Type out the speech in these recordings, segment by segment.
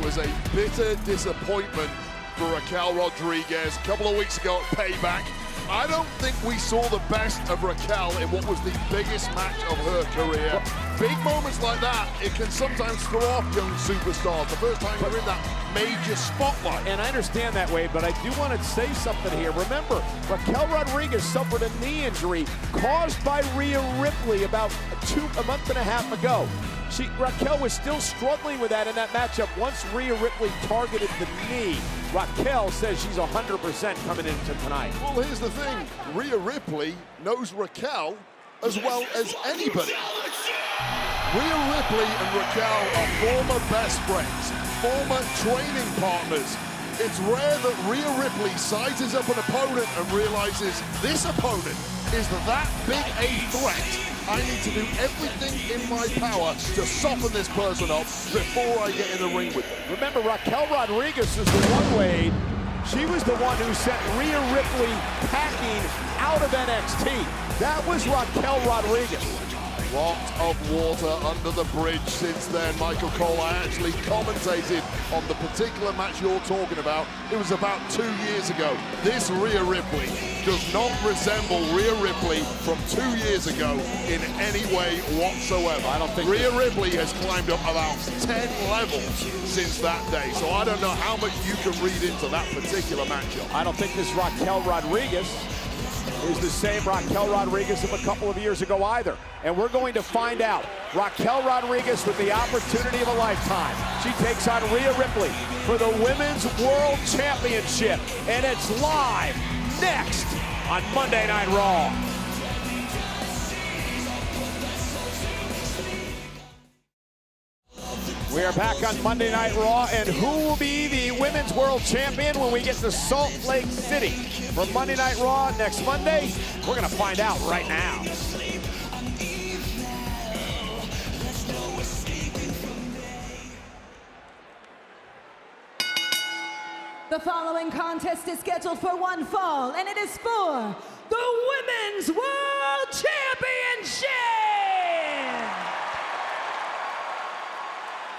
was a bitter disappointment for Raquel Rodriguez a couple of weeks ago at Payback. I don't think we saw the best of Raquel in what was the biggest match of her career. Big moments like that, it can sometimes throw off young superstars. The first time you're in that major spotlight. And I understand that way, but I do want to say something here. Remember, Raquel Rodriguez suffered a knee injury caused by Rhea Ripley about a month and a half ago. Raquel was still struggling with that in that matchup. Once Rhea Ripley targeted the knee, Raquel says she's 100% coming into tonight. Well, here's the thing. Rhea Ripley knows Raquel as well as anybody. Rhea Ripley and Raquel are former best friends, former training partners. It's rare that Rhea Ripley sizes up an opponent and realizes this opponent is that big a threat. I need to do everything in my power to soften this person up before I get in the ring with them. Remember, Raquel Rodriguez is the one, Wade. She was the one who sent Rhea Ripley packing out of NXT. That was Raquel Rodriguez. Lot of water under the bridge since then. Michael Cole, I actually commentated on the particular match you're talking about. It was about 2 years ago. This Rhea Ripley does not resemble Rhea Ripley from 2 years ago in any way whatsoever. I don't think Rhea Ripley has climbed up about 10 levels since that day, so I don't know how much you can read into that particular matchup. I don't think this Raquel Rodriguez is the same Raquel Rodriguez of a couple of years ago either. And we're going to find out. Raquel Rodriguez with the opportunity of a lifetime. She takes on Rhea Ripley for the Women's World Championship. And it's live next on Monday Night Raw. We are back on Monday Night Raw, and who will be the Women's World Champion when we get to Salt Lake City? For Monday Night Raw next Monday, we're going to find out right now. The following contest is scheduled for one fall, and it is for the Women's World Championship!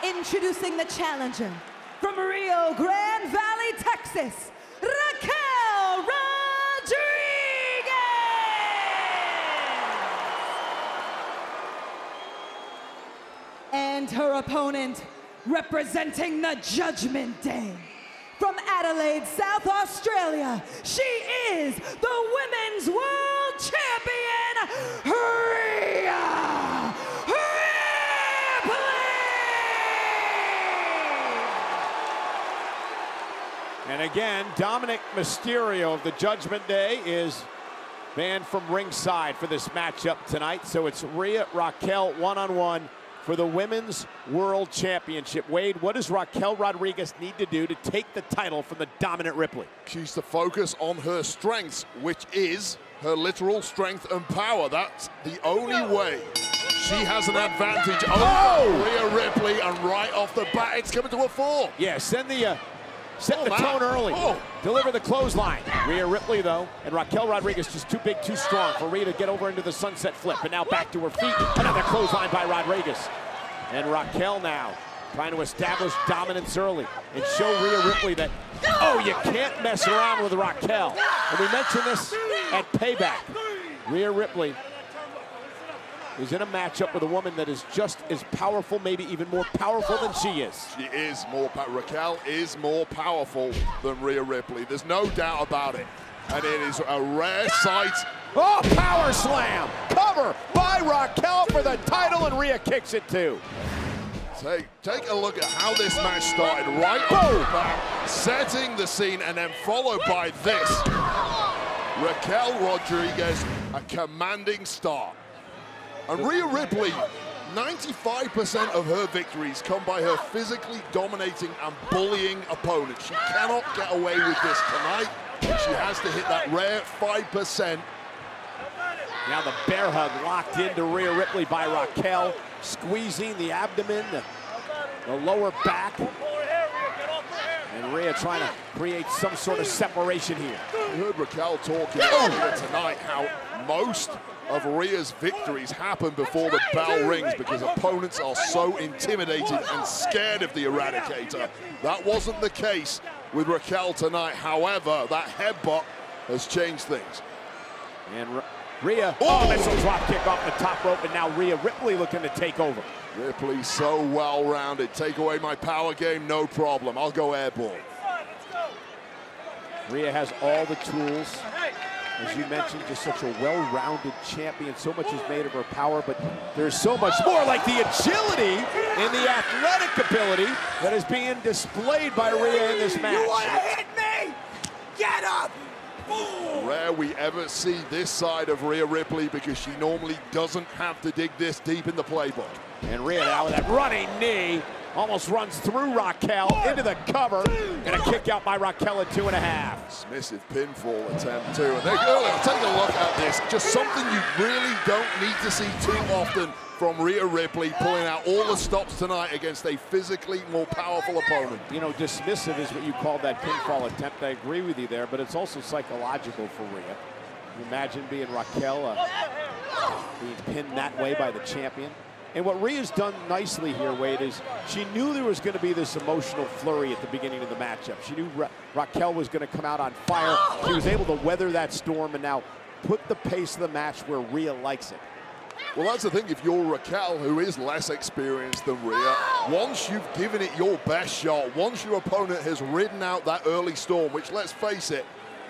Introducing the challenger from Rio Grande Valley, Texas, Raquel Rodriguez! And her opponent, representing the Judgment Day, from Adelaide, South Australia, she is the Women's World Champion, Rhea Ripley! And again, Dominic Mysterio of the Judgment Day is banned from ringside for this matchup tonight. So it's Rhea Raquel one-on-one for the Women's World Championship. Wade, what does Raquel Rodriguez need to do to take the title from the dominant Ripley? She's to focus on her strengths, which is her literal strength and power. That's the only way she has an advantage over Rhea Ripley, and right off the bat, it's coming to a fall. Yeah, set the tone early. Deliver the clothesline. Rhea Ripley, though, and Raquel Rodriguez just too big, too strong for Rhea to get over into the sunset flip. And now back to her feet. Another clothesline by Rodriguez. And Raquel now trying to establish dominance early and show Rhea Ripley that, you can't mess around with Raquel. And we mentioned this at Payback. Rhea Ripley is in a matchup with a woman that is just as powerful, maybe even more powerful than she is. She is more Raquel is more powerful than Rhea Ripley. There's no doubt about it. And it is a rare sight. Oh, power slam! Cover by Raquel for the title, and Rhea kicks it too. Take a look at how this match started. Right off the bat, setting the scene, and then followed by this. Raquel Rodriguez, a commanding start. And Rhea Ripley, 95% of her victories come by her physically dominating and bullying opponents. She cannot get away with this tonight. She has to hit that rare 5%. Now the bear hug locked into Rhea Ripley by Raquel, squeezing the abdomen, the lower back. And Rhea trying to create some sort of separation here. We heard Raquel talking earlier tonight how most of Rhea's victories happen before the bell rings because opponents are so intimidated and scared of the Eradicator. That wasn't the case with Raquel tonight. However, that headbutt has changed things. And Rhea, missile drop kick off the top rope, and now Rhea Ripley looking to take over. Ripley so well-rounded. Take away my power game, no problem. I'll go airborne. Rhea has all the tools. As you mentioned, just such a well-rounded champion. So much is made of her power, but there's so much more, like the agility and the athletic ability that is being displayed by Rhea in this match. You want to hit me? Get up! Rare we ever see this side of Rhea Ripley because she normally doesn't have to dig this deep in the playbook. And Rhea now with that running knee almost runs through Raquel into the cover, and a kick out by Raquel at 2.5. Submissive pinfall attempt too. And take a look at this. Just something you really don't need to see too often from Rhea Ripley, pulling out all the stops tonight against a physically more powerful opponent. You know, dismissive is what you call that pinfall attempt. I agree with you there, but it's also psychological for Rhea. You imagine being Raquel, being pinned that way by the champion. And what Rhea's done nicely here, Wade, is she knew there was going to be this emotional flurry at the beginning of the matchup. She knew Raquel was going to come out on fire. She was able to weather that storm and now put the pace of the match where Rhea likes it. Well, that's the thing. If you're Raquel, who is less experienced than Rhea, once you've given it your best shot, once your opponent has ridden out that early storm, which, let's face it,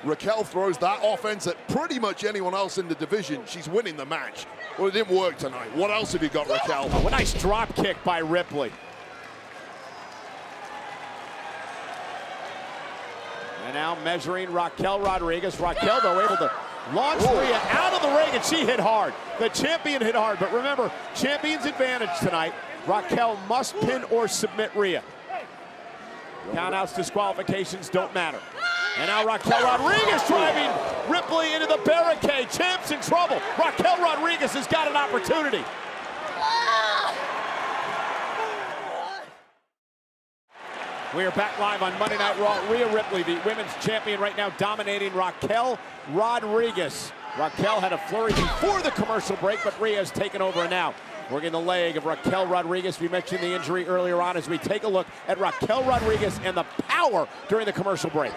Raquel throws that offense at pretty much anyone else in the division, she's winning the match. Well, it didn't work tonight. What else have you got, Raquel? Oh, a nice drop kick by Ripley. And now measuring Raquel Rodriguez. Raquel, though, able to launch Rhea out of the ring, and she hit hard. The champion hit hard, but remember, champion's advantage tonight. Raquel must pin or submit Rhea. Countouts, disqualifications don't matter. And now Raquel Rodriguez driving Ripley into the barricade. Champ's in trouble. Raquel Rodriguez has got an opportunity. We are back live on Monday Night Raw. Rhea Ripley, the women's champion right now, dominating Raquel Rodriguez. Raquel had a flurry before the commercial break, but Rhea has taken over and now working the leg of Raquel Rodriguez. We mentioned the injury earlier on as we take a look at Raquel Rodriguez and the power during the commercial break.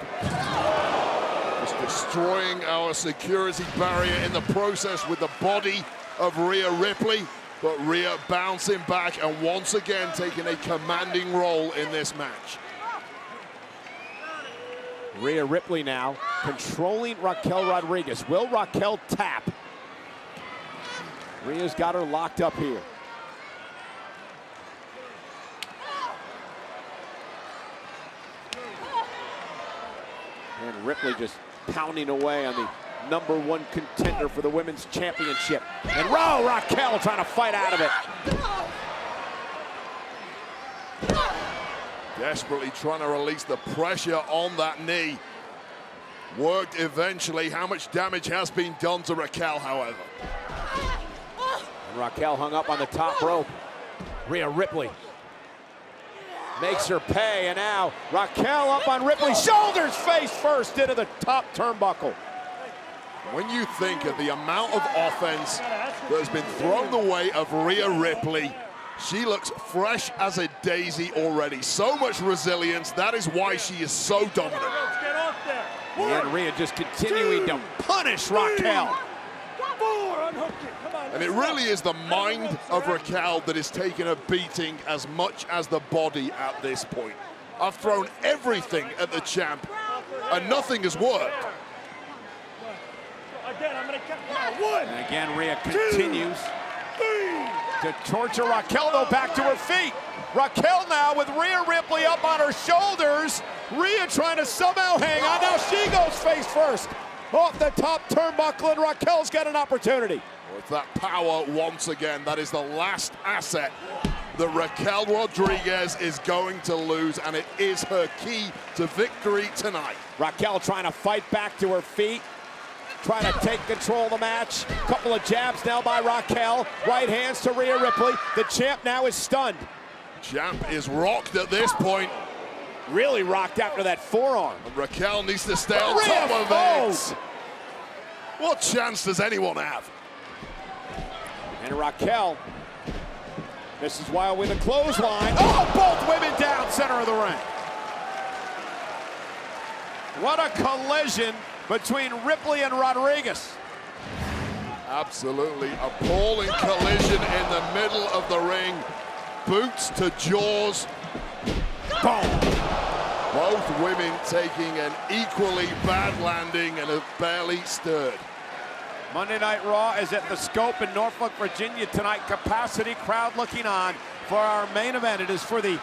Just destroying our security barrier in the process with the body of Rhea Ripley. But Rhea bouncing back and once again taking a commanding role in this match. Rhea Ripley now controlling Raquel Rodriguez. Will Raquel tap? Rhea's got her locked up here. And Ripley just pounding away on the #1 contender for the women's championship. And Raquel trying to fight out of it. Desperately trying to release the pressure on that knee. Worked eventually. How much damage has been done to Raquel, however? And Raquel hung up on the top rope. Rhea Ripley makes her pay, and now Raquel up on Ripley's shoulders, face first into the top turnbuckle. When you think of the amount of offense that has been thrown the way of Rhea Ripley, she looks fresh as a daisy already. So much resilience. That is why she is so dominant. And Rhea just continuing to punish Raquel. And it really is the mind of Raquel that is taking a beating as much as the body at this point. I've thrown everything at the champ, and nothing has worked. And again, Rhea continues to torture Raquel, though, back to her feet. Raquel now with Rhea Ripley up on her shoulders. Rhea trying to somehow hang on. Now she goes face first off the top turnbuckle, and Raquel's got an opportunity. With that power once again, that is the last asset that Raquel Rodriguez is going to lose, and it is her key to victory tonight. Raquel trying to fight back to her feet, trying to take control of the match. Couple of jabs now by Raquel. Right hands to Rhea Ripley. The champ now is stunned. Champ is rocked at this point. Really rocked after that forearm. And Raquel needs to stay on top of it. What chance does anyone have? And Raquel misses Wild with a clothesline. Oh, both women down center of the ring. What a collision between Ripley and Rodriguez. Absolutely appalling collision in the middle of the ring. Boots to jaws. Boom. Both women taking an equally bad landing and have barely stirred. Monday Night Raw is at the Scope in Norfolk, Virginia tonight. Capacity crowd looking on for our main event. It is for the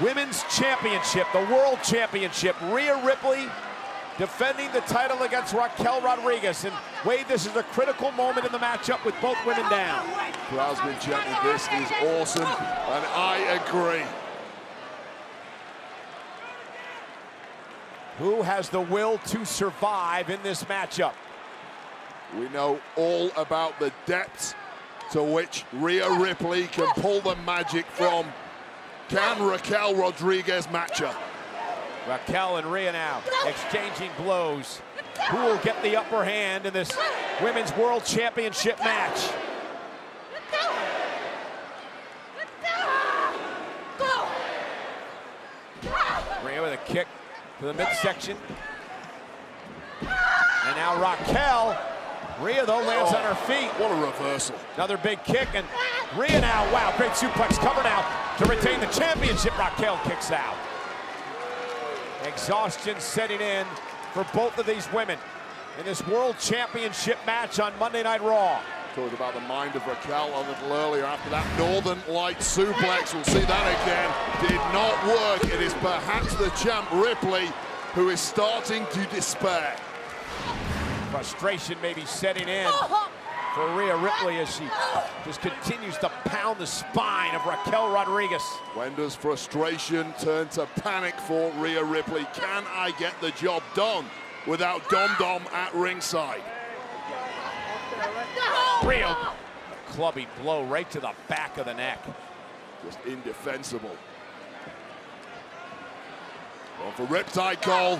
Women's Championship, the World Championship. Rhea Ripley defending the title against Raquel Rodriguez. And Wade, this is a critical moment in the matchup with both women down. Crowd's been chanting, this is awesome, and I agree. Who has the will to survive in this matchup? We know all about the depths to which Rhea Ripley can pull the magic from. Can Raquel Rodriguez match her? Raquel and Rhea now exchanging blows. Who will get the upper hand in this Women's World Championship match? Rhea with a kick to the midsection. And now Raquel. Rhea, though, lands on her feet. What a reversal. Another big kick, and Rhea now, wow, great suplex cover now to retain the championship. Raquel kicks out. Exhaustion setting in for both of these women in this World Championship match on Monday Night Raw. Talked about the mind of Raquel a little earlier after that Northern Light suplex. We'll see that again. Did not work. It is perhaps the champ Ripley who is starting to despair. Frustration maybe setting in for Rhea Ripley as she just continues to pound the spine of Raquel Rodriguez. When does frustration turn to panic for Rhea Ripley? Can I get the job done without Dom Dom at ringside? Rhea, a clubby blow right to the back of the neck. Just indefensible. Going for Riptide Cole.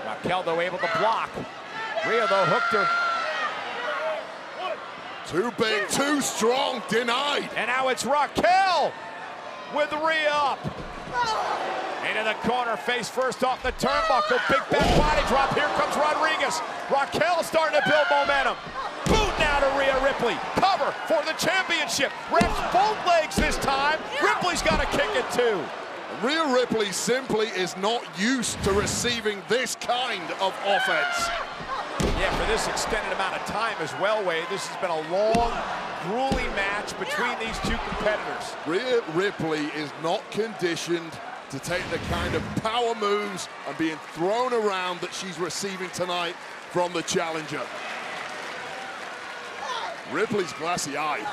Raquel, though, able to block. Rhea, though, hooked her. Too big, too strong, denied. And now it's Raquel with Rhea up. Into the corner, face first off the turnbuckle. Big back body drop. Here comes Rodriguez. Raquel starting to build momentum. Boot now to Rhea Ripley. Cover for the championship. Wraps both legs this time. Ripley's got to kick it too. Rhea Ripley simply is not used to receiving this kind of offense. Yeah, for this extended amount of time as well, Wade. This has been a long, grueling match between these two competitors. Rhea Ripley is not conditioned to take the kind of power moves and being thrown around that she's receiving tonight from the challenger. Ripley's glassy-eyed.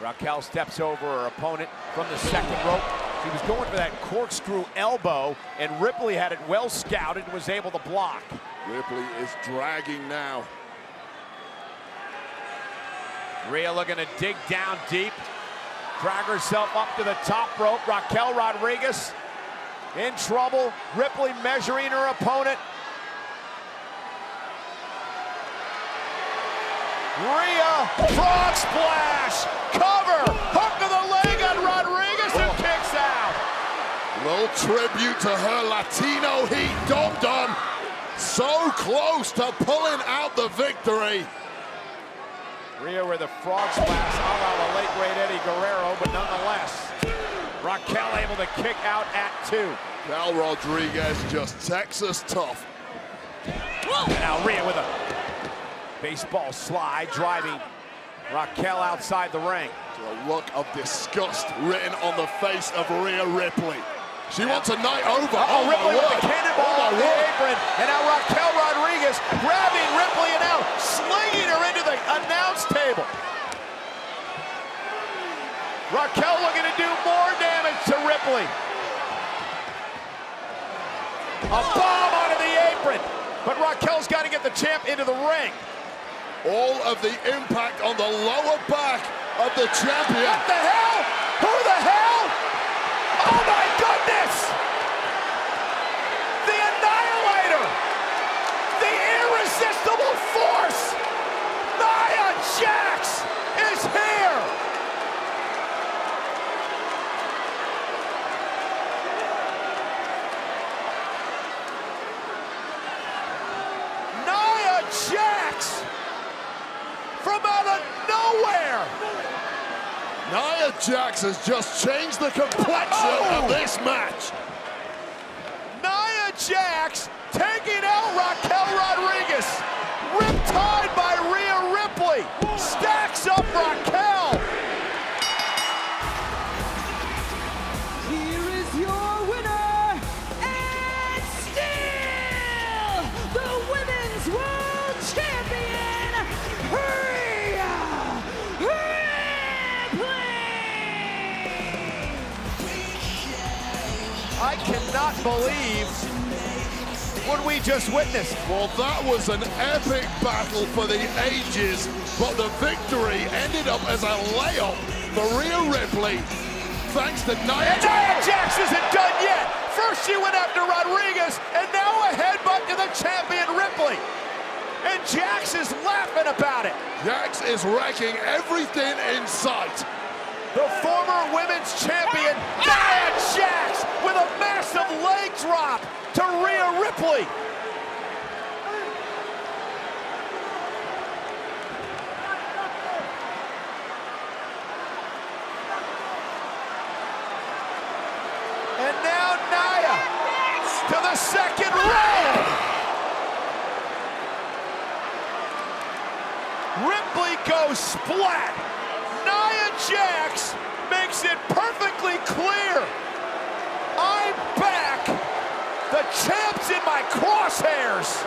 Raquel steps over her opponent from the second rope. She was going for that corkscrew elbow, and Ripley had it well scouted and was able to block. Ripley is dragging now. Rhea looking to dig down deep, drag herself up to the top rope. Raquel Rodriguez in trouble. Ripley measuring her opponent. Rhea, frog splash, cover, hook of the leg on Rodriguez and kicks out. Little tribute to her Latino heat, Dom Dom. So close to pulling out the victory. Rhea with a frog splash, a la the late great Eddie Guerrero, but nonetheless, Raquel able to kick out at 2. Raquel Rodriguez just Texas tough. And now Rhea with a baseball slide, driving Raquel outside the ring. A look of disgust written on the face of Rhea Ripley. She wants a night over. Oh, Ripley with the cannonball off the apron. And now Raquel Rodriguez grabbing Ripley and now slinging her into the announce table. Raquel looking to do more damage to Ripley. A bomb onto the apron. But Raquel's got to get the champ into the ring. All of the impact on the lower back of the champion. What the hell? Who the hell? Oh my goodness! The Annihilator! The irresistible force! Nia Jax! Nia Jax has just changed the complexion of this match. Nia Jax taking out Raquel Rodriguez. Riptide by Rhea Ripley. Stacks up Raquel. Here is your winner, and still the Women's World Champion, Rhea Ripley! I cannot believe what we just witnessed. Well, that was an epic battle for the ages, but the victory ended up as a layup for Rhea Ripley, thanks to Nia Jax. Nia Jax isn't done yet. First she went after Rodriguez, and now a headbutt to the champion Ripley. And Jax is laughing about it. Jax is wrecking everything in sight. The former women's champion, Nia Jax, with a massive leg drop to Rhea Ripley. And now Nia to the second row. Ripley goes splat. Nia Jax makes it perfectly clear. I'm back. The champ's in my crosshairs.